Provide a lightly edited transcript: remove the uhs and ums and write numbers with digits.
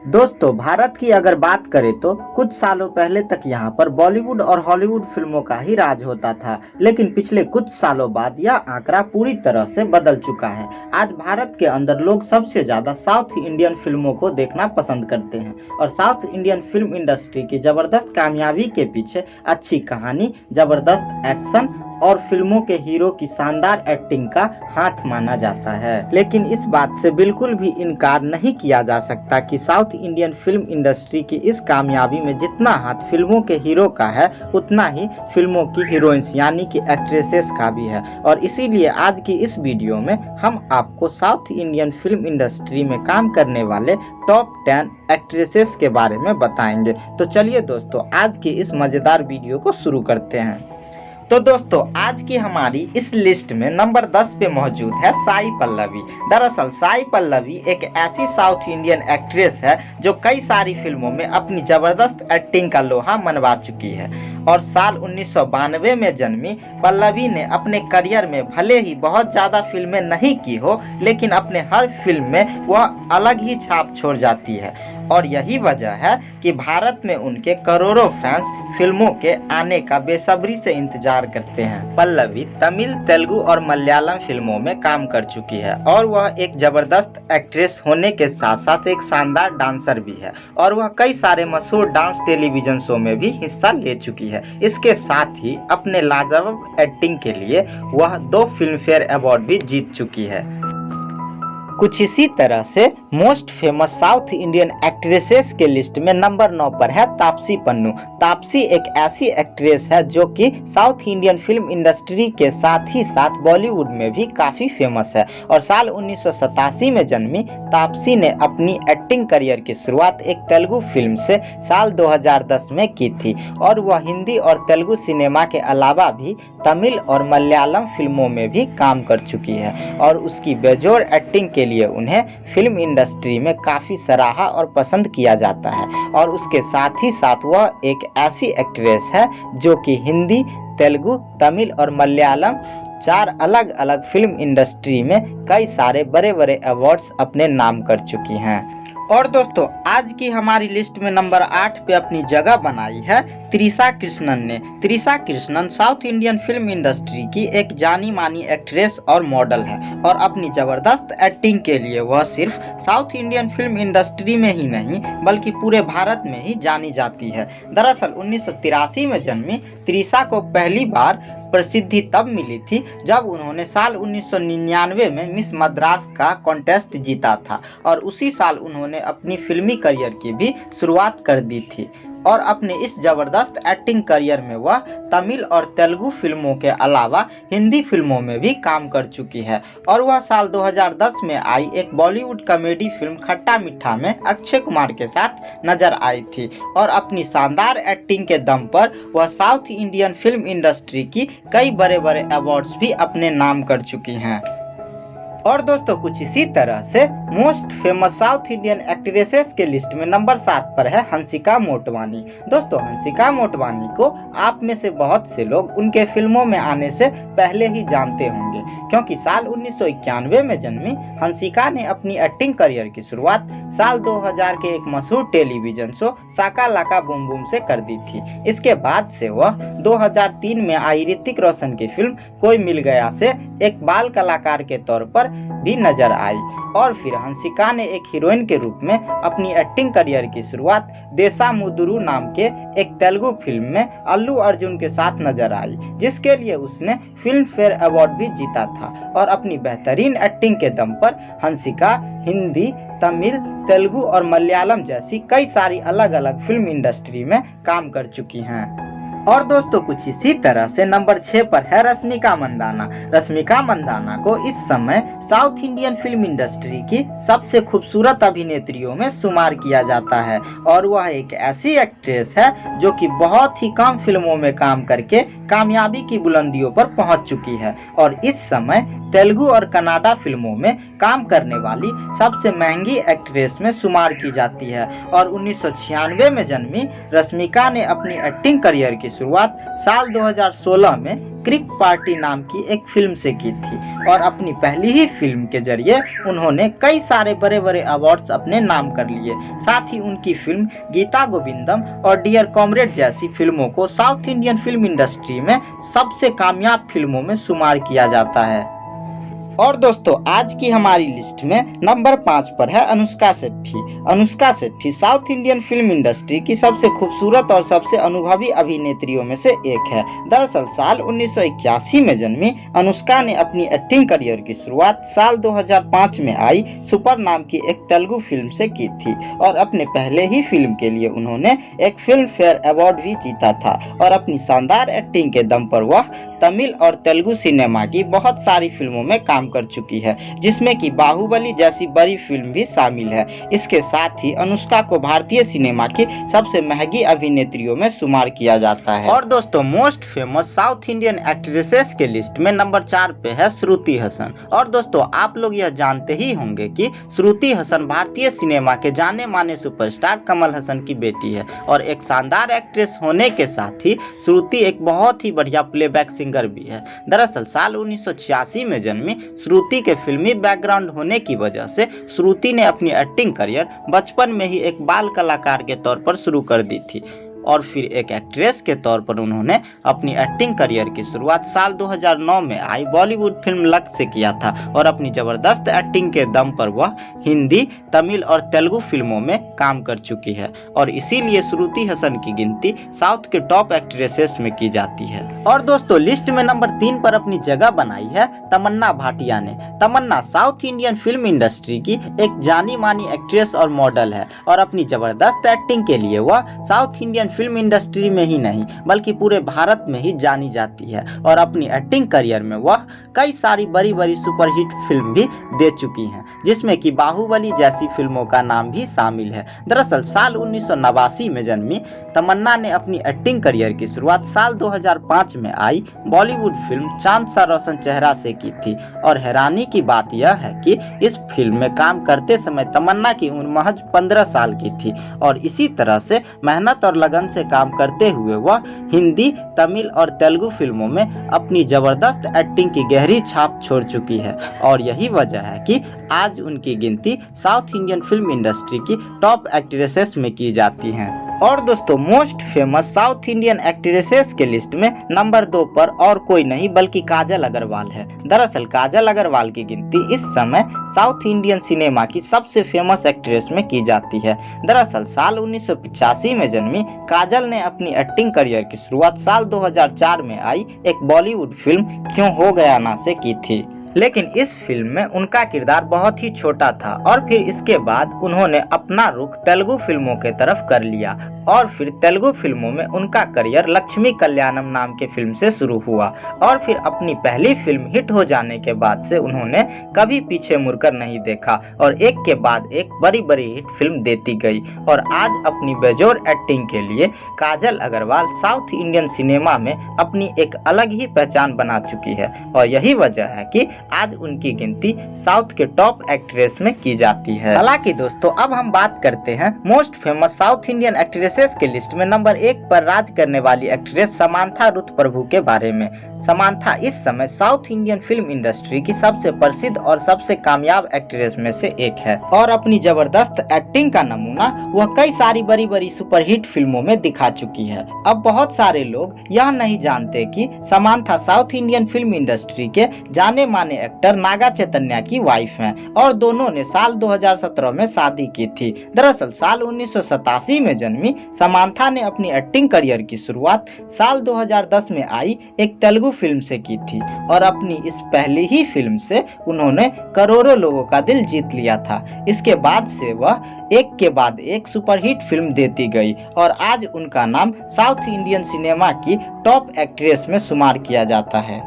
दोस्तों, भारत की अगर बात करें तो कुछ सालों पहले तक यहाँ पर बॉलीवुड और हॉलीवुड फिल्मों का ही राज होता था, लेकिन पिछले कुछ सालों बाद यह आंकड़ा पूरी तरह से बदल चुका है। आज भारत के अंदर लोग सबसे ज़्यादा साउथ इंडियन फिल्मों को देखना पसंद करते हैं और साउथ इंडियन फिल्म इंडस्ट्री की ज़बरदस्त कामयाबी के पीछे अच्छी कहानी, ज़बरदस्त एक्शन और फिल्मों के हीरो की शानदार एक्टिंग का हाथ माना जाता है। लेकिन इस बात से बिल्कुल भी इनकार नहीं किया जा सकता कि साउथ इंडियन फिल्म इंडस्ट्री की इस कामयाबी में जितना हाथ फिल्मों के हीरो का है, उतना ही फिल्मों की हीरोइंस यानी कि एक्ट्रेसेस का भी है। और इसीलिए आज की इस वीडियो में हम आपको साउथ इंडियन फिल्म इंडस्ट्री में काम करने वाले टॉप 10 एक्ट्रेसेस के बारे में बताएंगे। तो चलिए दोस्तों, आज की इस मज़ेदार वीडियो को शुरू करते हैं। तो दोस्तों, आज की हमारी इस लिस्ट में नंबर 10 पे मौजूद है साई पल्लवी। दरअसल साई पल्लवी एक ऐसी साउथ इंडियन एक्ट्रेस है जो कई सारी फिल्मों में अपनी ज़बरदस्त एक्टिंग का लोहा मनवा चुकी है और साल 1992 में जन्मी पल्लवी ने अपने करियर में भले ही बहुत ज़्यादा फिल्में नहीं की हो, लेकिन अपने हर फिल्म में वह अलग ही छाप छोड़ जाती है और यही वजह है कि भारत में उनके करोड़ों फैंस फिल्मों के आने का बेसब्री से इंतजार करते हैं। पल्लवी तमिल, तेलुगु और मलयालम फिल्मों में काम कर चुकी है और वह एक जबरदस्त एक्ट्रेस होने के साथ साथ एक शानदार डांसर भी है और वह कई सारे मशहूर डांस टेलीविजन शो में भी हिस्सा ले चुकी है। इसके साथ ही अपने लाजवाब एक्टिंग के लिए वह 2 फिल्मफेयर अवार्ड भी जीत चुकी है। कुछ इसी तरह से most famous south Indian actresses के लिस्ट में नंबर 9 पर है तापसी पन्नू। तापसी एक ऐसी एक्ट्रेस है जो कि साउथ इंडियन फिल्म इंडस्ट्री के साथ ही साथ बॉलीवुड में भी काफ़ी फेमस है और साल 1987 में जन्मी तापसी ने अपनी एक्टिंग करियर की शुरुआत एक तेलुगु फिल्म से साल 2010 में की थी और वह हिंदी और तेलुगु सिनेमा के अलावा भी तमिल और मलयालम फिल्मों में भी काम कर चुकी है और उसकी बेजोड़ एक्टिंग के लिए उन्हें फिल्म इंडस्ट्री में काफ़ी सराहा और पसंद किया जाता है। और उसके साथ ही साथ वह एक ऐसी एक्ट्रेस है जो कि हिंदी, तेलुगु, तमिल और मलयालम 4 अलग अलग फिल्म इंडस्ट्री में कई सारे बड़े बड़े अवार्ड्स अपने नाम कर चुकी हैं। और दोस्तों, आज की हमारी लिस्ट में नंबर 8 पे अपनी जगह बनाई है त्रिशा कृष्णन ने। Trisha Krishnan south Indian film industry की एक जानी मानी एक्ट्रेस और मॉडल है और अपनी ज़बरदस्त एक्टिंग के लिए वह सिर्फ साउथ इंडियन फिल्म इंडस्ट्री में ही नहीं बल्कि पूरे भारत में ही जानी जाती है। दरअसल 1983 में जन्मी त्रिशा को पहली बार प्रसिद्धि तब मिली थी जब उन्होंने साल 1999 में मिस मद्रास का कॉन्टेस्ट जीता था और उसी साल उन्होंने अपनी फिल्मी करियर की भी शुरुआत कर दी थी और अपने इस ज़बरदस्त एक्टिंग करियर में वह तमिल और तेलुगु फिल्मों के अलावा हिंदी फिल्मों में भी काम कर चुकी है और वह साल 2010 में आई एक बॉलीवुड कॉमेडी फिल्म खट्टा मीठा में अक्षय कुमार के साथ नजर आई थी और अपनी शानदार एक्टिंग के दम पर वह साउथ इंडियन फिल्म इंडस्ट्री की कई बड़े बड़े अवार्ड्स भी अपने नाम कर चुकी हैं। और दोस्तों, कुछ इसी तरह से most famous south Indian actresses के लिस्ट में नंबर 7 पर है हंसिका मोटवानी। दोस्तों, हंसिका मोटवानी को आप में से बहुत से लोग उनके फिल्मों में आने से पहले ही जानते होंगे क्योंकि साल 1991 में जन्मी हंसिका ने अपनी एक्टिंग करियर की शुरुआत साल 2000 के एक मशहूर टेलीविजन शो शाका लाका बूम बूम से कर दी थी। इसके बाद से वह 2003 में आई ऋतिक रोशन की फिल्म कोई मिल गया से एक बाल कलाकार के तौर पर भी नजर आई और फिर हंसिका ने एक हीरोइन के रूप में अपनी एक्टिंग करियर की शुरुआत देसा मुदुरु नाम के एक तेलुगु फिल्म में अल्लू अर्जुन के साथ नजर आई, जिसके लिए उसने फिल्म फेयर अवार्ड भी जीता था और अपनी बेहतरीन एक्टिंग के दम पर हंसिका हिंदी, तमिल, तेलुगु और मलयालम जैसी कई सारी अलग अलग फिल्म इंडस्ट्री में काम कर चुकी हैं। और दोस्तों, कुछ इसी तरह से नंबर 6 पर है रश्मिका मंदाना। रश्मिका मंदाना को इस समय साउथ इंडियन फिल्म इंडस्ट्री की सबसे खूबसूरत अभिनेत्रियों में शुमार किया जाता है और वह एक ऐसी एक्ट्रेस है जो कि बहुत ही कम फिल्मों में काम करके कामयाबी की बुलंदियों पर पहुंच चुकी है और इस समय तेलुगु और कन्नड़ा फिल्मों में काम करने वाली सबसे महंगी एक्ट्रेस में शुमार की जाती है और 1996 में जन्मी रश्मिका ने अपनी एक्टिंग करियर की शुरुआत साल 2016 में क्रिक पार्टी नाम की एक फिल्म से की थी और अपनी पहली ही फिल्म के जरिए उन्होंने कई सारे बड़े बड़े अवार्ड्स अपने नाम कर लिए। साथ ही उनकी फिल्म गीता गोविंदम और डियर कॉमरेड जैसी फिल्मों को साउथ इंडियन फिल्म इंडस्ट्री में सबसे कामयाब फिल्मों में शुमार किया जाता है। और दोस्तों आज की हमारी लिस्ट में नंबर 5 पर है Anushka Shetty. Anushka Shetty south Indian film industry की सबसे खूबसूरत और सबसे अनुभवी अभिनेत्रियों में से एक है। दरअसल साल 1981 में जन्मी अनुष्का ने अपनी एक्टिंग करियर की शुरुआत साल 2005 में आई सुपर नाम की एक तेलुगु फिल्म से की थी और अपने पहले ही फिल्म के लिए उन्होंने एक फिल्म फेयर अवार्ड भी जीता था और अपनी शानदार एक्टिंग के दम पर वह तमिल और तेलुगु सिनेमा की बहुत सारी फिल्मों में काम कर चुकी है, जिसमें कि बाहुबली जैसी बड़ी फिल्म भी शामिल है। इसके साथ ही अनुष्का को भारतीय सिनेमा की सबसे महंगी अभिनेत्रियों में शुमार किया जाता है। और दोस्तों most famous south Indian actresses के लिस्ट में नंबर 4 पे है श्रुति हसन। और दोस्तों आप लोग यह जानते ही होंगे कि श्रुति हसन भारतीय सिनेमा के जाने माने सुपरस्टार कमल हसन की बेटी है और एक शानदार एक्ट्रेस होने के साथ ही श्रुति एक बहुत ही बढ़िया प्लेबैक सिंगर भी है। दरअसल साल 1986 में जन्मी श्रुति के फिल्मी बैकग्राउंड होने की वजह से श्रुति ने अपनी एक्टिंग करियर बचपन में ही एक बाल कलाकार के तौर पर शुरू कर दी थी और फिर एक एक्ट्रेस के तौर पर उन्होंने अपनी एक्टिंग करियर की शुरुआत साल 2009 में आई बॉलीवुड फिल्म लक से किया था और अपनी जबरदस्त एक्टिंग के दम पर वह हिंदी, तमिल और तेलुगु फिल्मों में काम कर चुकी है और इसीलिए श्रुति हसन की गिनती साउथ के टॉप एक्ट्रेसेस में की जाती है। और दोस्तों लिस्ट में नंबर 3 पर अपनी जगह बनाई है तमन्ना भाटिया ने। तमन्ना साउथ इंडियन फिल्म इंडस्ट्री की एक जानी मानी एक्ट्रेस और मॉडल है और अपनी जबरदस्त एक्टिंग के लिए वह साउथ इंडियन फिल्म इंडस्ट्री में ही नहीं बल्कि पूरे भारत में ही जानी जाती है और अपनी एक्टिंग करियर में वह कई सारी बड़ी बड़ी सुपरहिट फिल्म भी दे चुकी हैं, जिसमें कि बाहुबली जैसी फिल्मों का नाम भी शामिल है। दरअसल साल 1989 में जन्मी तमन्ना ने अपनी एक्टिंग करियर की शुरुआत साल 2005 में आई बॉलीवुड फिल्म चांद सा रोशन चेहरा से की थी और हैरानी की बात यह है कि इस फिल्म में काम करते समय तमन्ना की उम्र महज 15 साल की थी और इसी तरह से मेहनत और लगन से काम करते हुए वह हिंदी, तमिल और तेलुगु फिल्मों में अपनी जबरदस्त एक्टिंग की गहरी छाप छोड़ चुकी है और यही वजह है कि आज उनकी गिनती साउथ इंडियन फिल्म इंडस्ट्री की टॉप एक्ट्रेसेस में की जाती हैं। और दोस्तों most famous south Indian actresses के लिस्ट में नंबर 2 पर और कोई नहीं बल्कि काजल अग्रवाल है। दरअसल काजल अग्रवाल की गिनती इस समय साउथ इंडियन सिनेमा की सबसे फेमस एक्ट्रेस में की जाती है। दरअसल साल 1985 में जन्मी काजल ने अपनी एक्टिंग करियर की शुरुआत साल 2004 में आई एक बॉलीवुड फिल्म क्यों हो गया ना से की थी, लेकिन इस फिल्म में उनका किरदार बहुत ही छोटा था और फिर इसके बाद उन्होंने अपना रुख तेलुगु फिल्मों के तरफ कर लिया और फिर तेलुगु फिल्मों में उनका करियर लक्ष्मी कल्याणम नाम के फिल्म से शुरू हुआ और फिर अपनी पहली फिल्म हिट हो जाने के बाद से उन्होंने कभी पीछे मुड़कर नहीं देखा और एक के बाद एक बड़ी बड़ी हिट फिल्म देती गई और आज अपनी बेजोर एक्टिंग के लिए काजल अग्रवाल साउथ इंडियन सिनेमा में अपनी एक अलग ही पहचान बना चुकी है और यही वजह है कि आज उनकी गिनती साउथ के टॉप एक्ट्रेस में की जाती है। हालांकि दोस्तों अब हम बात करते हैं most famous south Indian actresses के लिस्ट में नंबर 1 पर राज करने वाली एक्ट्रेस समांथा रुथ प्रभु के बारे में। समांथा इस समय साउथ इंडियन फिल्म इंडस्ट्री की सबसे प्रसिद्ध और सबसे कामयाब एक्ट्रेस में से एक है और अपनी जबरदस्त एक्टिंग का नमूना वह कई सारी बड़ी बड़ी सुपरहिट फिल्मों में दिखा चुकी है। अब बहुत सारे लोग यह नहीं जानते कि Samantha south Indian film industry के जाने माने एक्टर नागा चैतन्य की वाइफ हैं और दोनों ने साल 2017 में शादी की थी। दरअसल साल 1987 में जन्मी समांथा ने अपनी एक्टिंग करियर की शुरुआत साल 2010 में आई एक तेलुगु फिल्म से की थी और अपनी इस पहली ही फिल्म से उन्होंने करोड़ों लोगों का दिल जीत लिया था। इसके बाद से वह एक के बाद एक सुपरहिट फिल्म देती गई और आज उनका नाम साउथ इंडियन सिनेमा की टॉप एक्ट्रेस में शुमार किया जाता है।